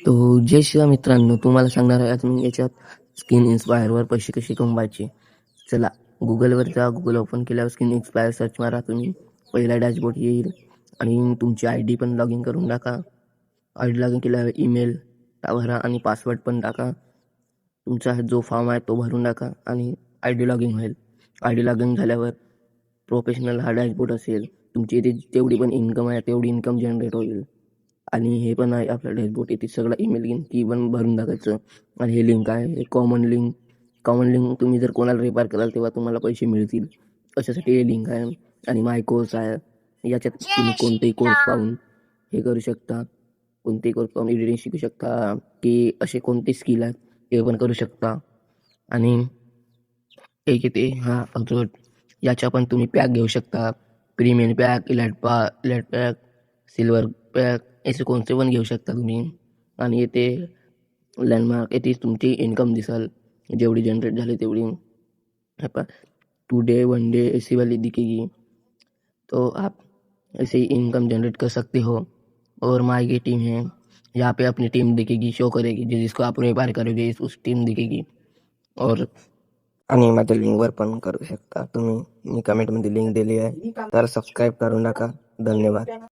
तो जय शिवा मित्रांनो, तुम्हाला सांगणार आहे आज मी याच्यात स्किन इन्स्पायरवर पैसे कसे कमवायचे. चला गुगलवर जा. गुगल ओपन केल्यावर स्किन इन्स्पायर सर्च मारा. तुम्ही पहिला डॅशबोर्ड येईल आणि तुमची आय डी पण लॉग इन करून टाका. आय डी लॉग इन केल्यावर ईमेल भरा आणि पासवर्ड पण टाका. तुमचा जो फॉर्म आहे तो भरून टाका आणि आय डी लॉग इन होईल. आय डी लॉग इन झाल्यावर प्रोफेशनल हा डॅशबोर्ड असेल. तुमची इथे जेवढी पण इन्कम आहे तेवढी इन्कम जनरेट होईल. आणि हे पण आहे आपलं डॅशबोर्ड. इथे सगळं ईमेल घेऊन ती पण भरून टाकायचं. आणि हे लिंक आहे, हे कॉमन लिंक तुम्ही जर कोणाला रेफर कराल तेव्हा तुम्हाला पैसे मिळतील. अशासाठी हे लिंक आहे. आणि माय कोर्स आहे, याच्यात तुम्ही कोणतेही कोर्स पाहून हे करू शकता. कोणतेही कोर्स पाहून एडिटिंग शिकू शकता, की असे कोणते स्किल आहेत ते पण करू शकता. आणि एक येते हा अजून याच्या पण तुम्ही पॅक घेऊ शकता. Premium pack, elite pack, silver pack, असे कोणते पण घेऊ शकता तुम्ही. आणि येथे लँडमार्क, येथे तुमची इन्कम दिसल जेवढी जनरेट झाली तेवढी. टुडे 1 डे ऐसी वाली दिखेगी, तो आप ऐसे ही इनकम जनरेट कर सकते हो. और माई की टीम है, यहाँ पे अपनी टीम दिखेगी, शो करेगी, जिसको आप व्यापार करोगे उस टीम दिखेगी. और आणि माझ्या लिंकवर पण करू शकता तुम्ही. मी कमेंटमध्ये लिंक दिली आहे, तर सबस्क्राईब करून टाका. धन्यवाद.